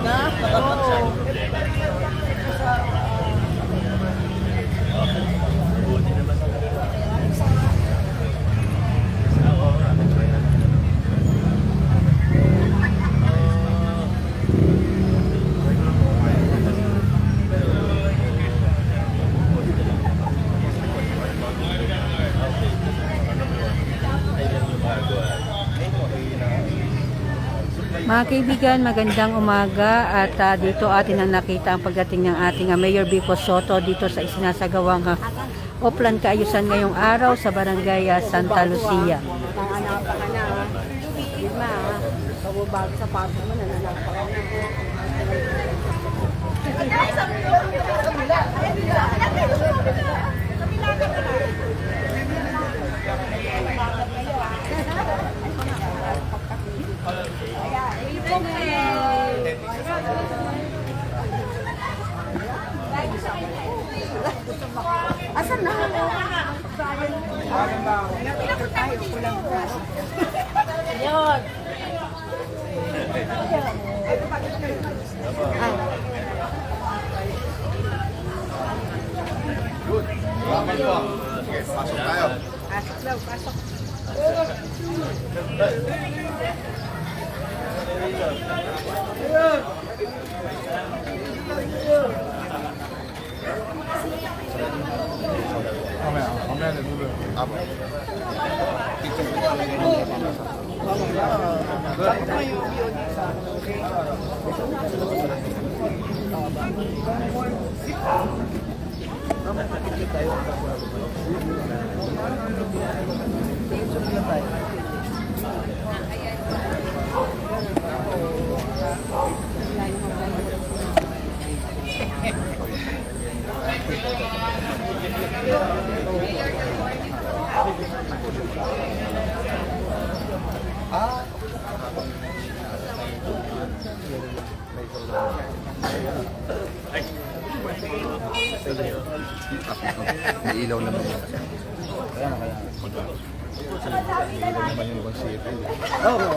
na. Oo. Mga kaibigan, magandang umaga at dito atin ang nakita ang pagdating ng ating Mayor Vico Soto dito sa isinasagawang Oplan Kaayusan ngayong araw sa Barangay Santa Lucia. Asan na? Yun. Good. Salamat po. Sige, pasok tayo. Pasok daw, pasok. Mamaya na dulo. Apo. May ilaw naman yun. Kaya na. May ilaw naman yung konsepto. Oo.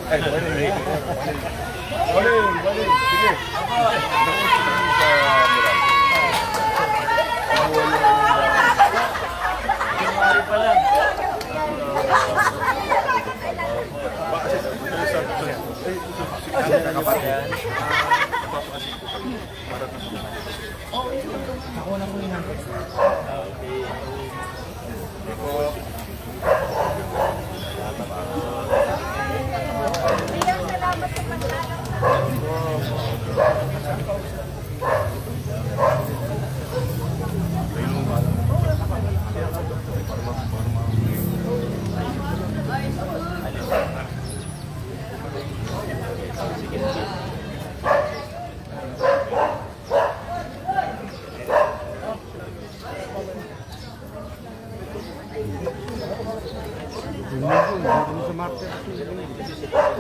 Ay, balik. Sige. January pa lang.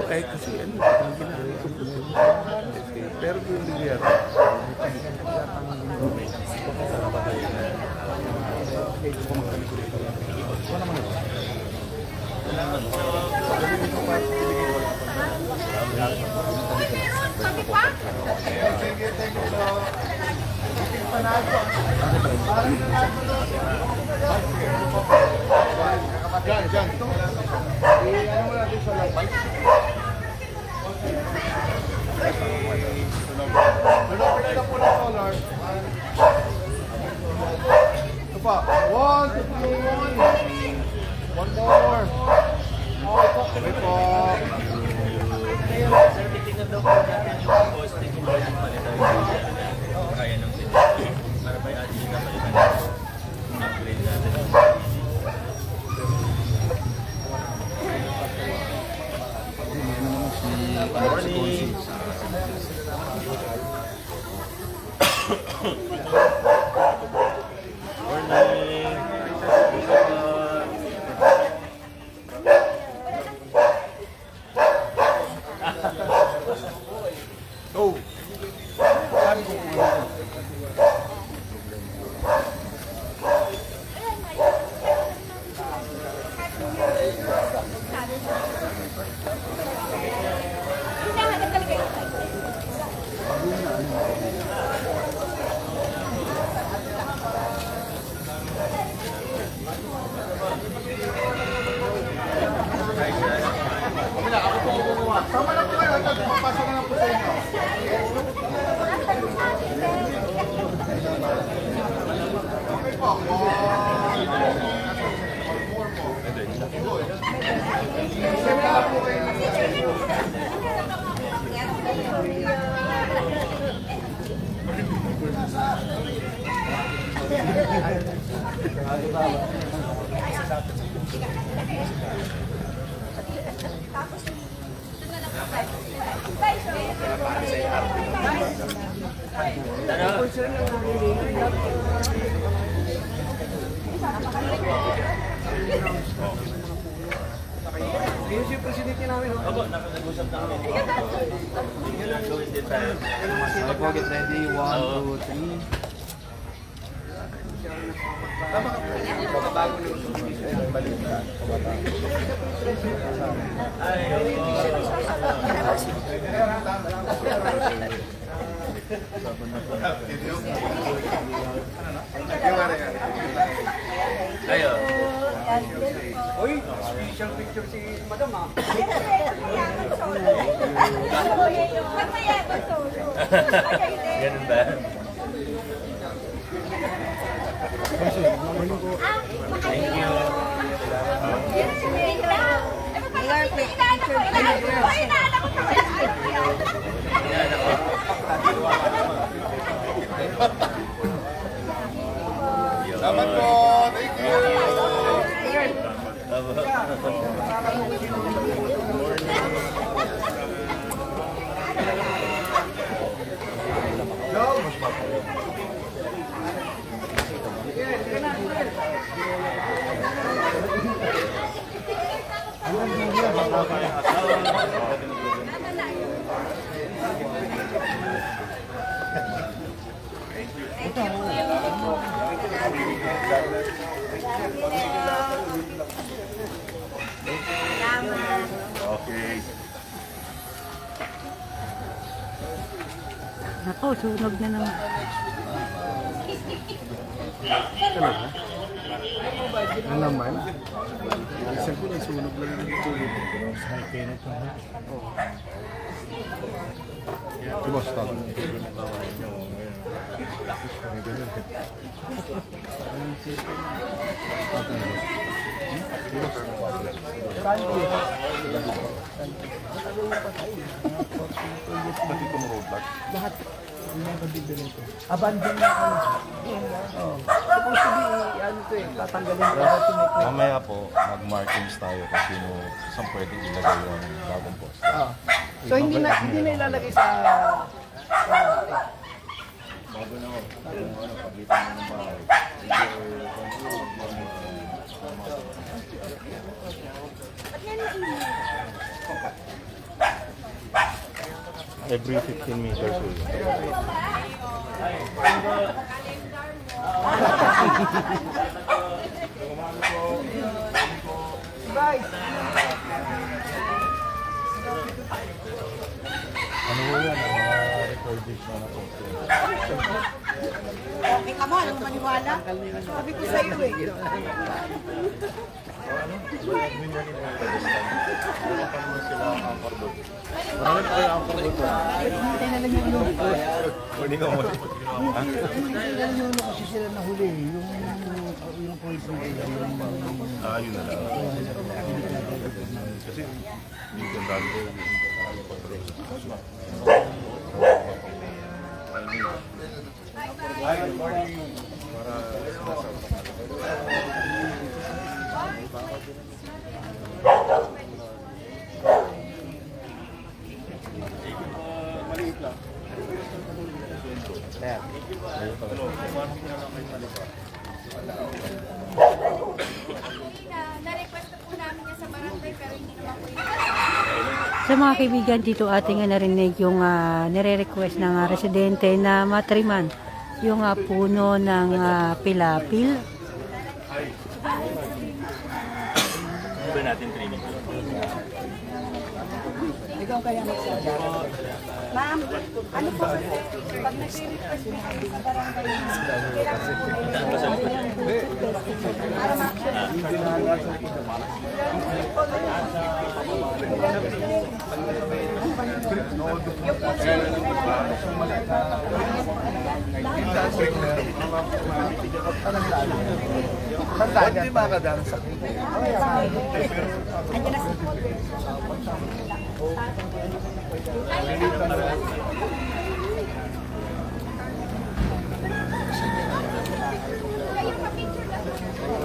Kahit kasi ano, ang ginagawa pero kung hindi yan, Diyan. Ano mo natin sa lapay? Nalapit na po ng solar. Ito pa. 1, 2, 3. One more. Okay po. Sir, titignan daw po natin yung costing kung bakit palitan yung kaya ng sila. Para ba yung ating kapalitan? Opo, nag-usap na kami. Gawin din tayo. Okay po, get ready. 1, 2, 3. Ayo. Ganun ba? Thank you. Salamat po. Thank you. Okay. Nako, sunog na naman. Ano naman? Isang ko nasunog lang yung tulog. Kumusta? Pati ko roadblock. Lahat. Abandon na ako. Supposed to be, ano to eh, tatanggalin ko lahat yung may Mamaya po, mag-markings tayo kung sino saan pwedeng ilagay yung bagong post. So hindi na ilalagay sa Bago na kung ano, pagitan mo ng bahay. Every 15 meters away. Ano mo yan? Mga recordings na na-post yun. Okay ka mo, anong maniwala? Sabi ko sa iyo eh. Marami pa kayo ang pagbuto. Hindi ka mo. kasi sila nahuli, yung police na Yun na lang. Kasi yung kondado ko, Na-request na po namin yan sa barangay pero hindi naman po yun. Sa mga kaibigan, dito ating narinig yung nire-request ng residente na matriman yung puno ng pilapil. Iba natin training. ikaw kaya nagsabi. Ma'am, ano po kasi, pag nag-request po kami sa barangay kailangan po para ma-action. Hindi makadaan sa Andiyan na si Paul. Hindi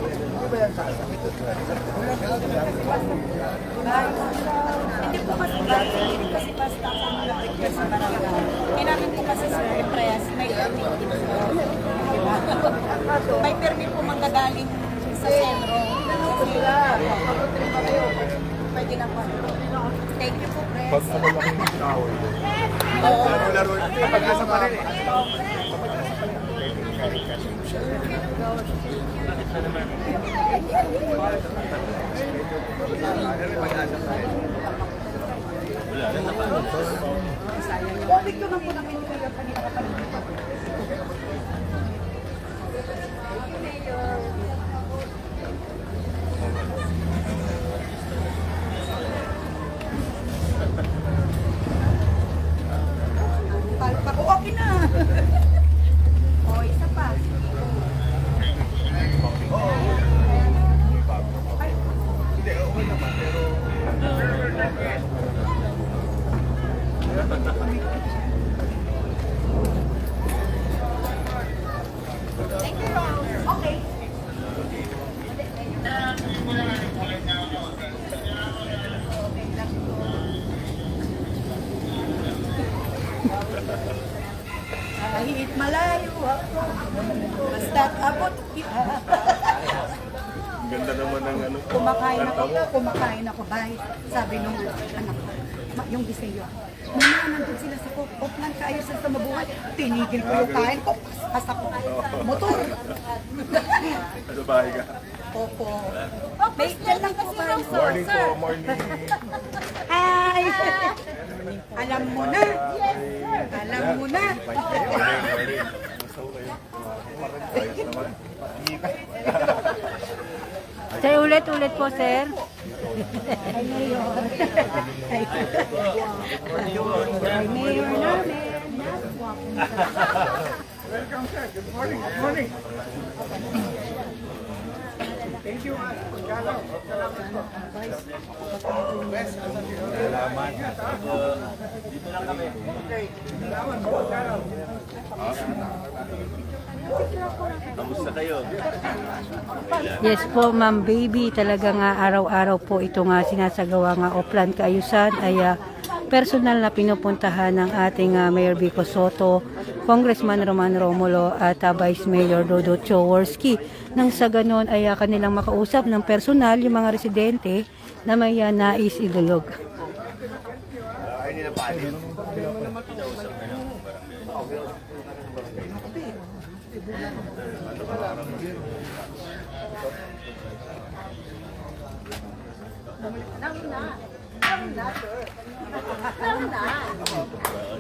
po kasi basta kung nag-request sa barangay. Kailangan po kasi sir, press, may permit din po. Diba? May permit po manggagaling sa sentro. Pwede na po. Thank you po, press. Pag malaking tao, laro, pag nasa pa rin Picture lang po namin yung kuya kanina kapatid. Palpa ko, okay na. O, isa pa. Thank you, Ron. Okay. Kahit malayo ako, basta't abot kita. Ganda naman ng ano. Kumakain ako, bye. Sabi nung anak ko, yung Biseo. Mama, nandun sila sa Oplan, kaayos sa mabuhay. Tinigil ko yung kain ko, paspas ako. Motor. Sa bahay ka. Opo. May dyan lang po kayo, Morning po, morning. Hi! Alam mo na. Alam mo na. Sir, ulit po, sir. Ay, Mayor. Ay, Mayor namin. Welcome sir, good morning, good morning. Thank you. Salamat. Dito lang kami. Kamusta kayo? Yes po, Ma'am Baby, talaga nga araw-araw po ito nga sinasagawa nga Oplan Kaayusan ay personal na pinupuntahan ng ating Mayor Vico Soto, Congressman Roman Romulo at Vice Mayor Dodo Choworski. Nang sa ganon ay kanilang makausap ng personal yung mga residente na may nais idulog.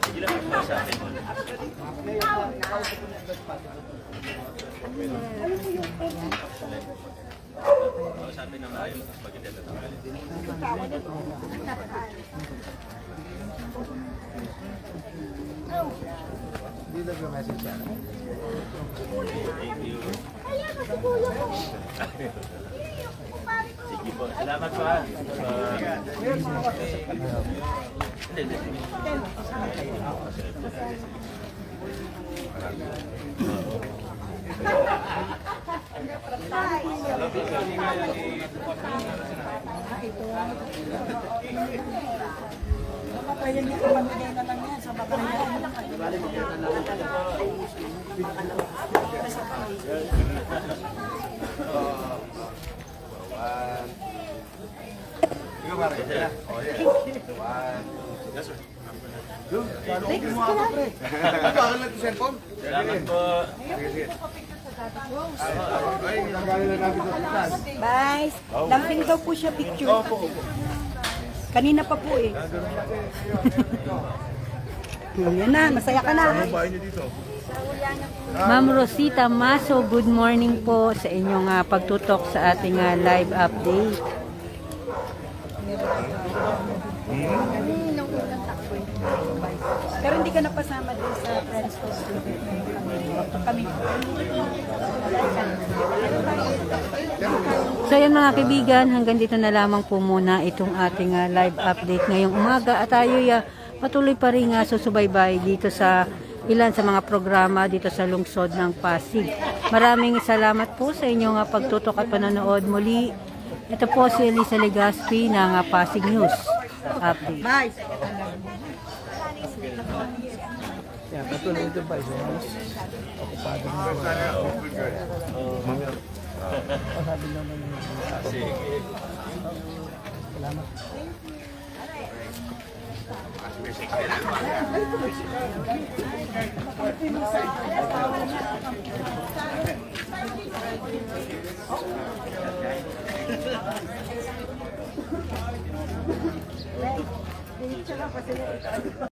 Sige lang po sa akin. Sabi na maayos, pag hindi natatanggalin. Thank you. Sige po. Salamat po. Hindi. Kaya hindi ko mamigay na lang yan sa babayan. Salamat po. Bye. Lamping daw po siya picture. Kanina pa po eh. Yan na, masaya ka na. Ma'am Rosita Maso, good morning po sa inyong pagtutok sa ating live update. Pero hindi ka napasama din sa friends ko. Kami. So yan mga kaibigan, hanggang dito na lamang po muna itong ating live update ngayong umaga at tayo patuloy pa rin susubaybay dito sa ilan sa mga programa dito sa lungsod ng Pasig. Maraming salamat po sa inyong pagtutok at panonood muli. Ito po si Elisa Legaspi ng Pasig News Update. Yan, katulad ito ba? Okupado mo. Sabi naman yung salamat.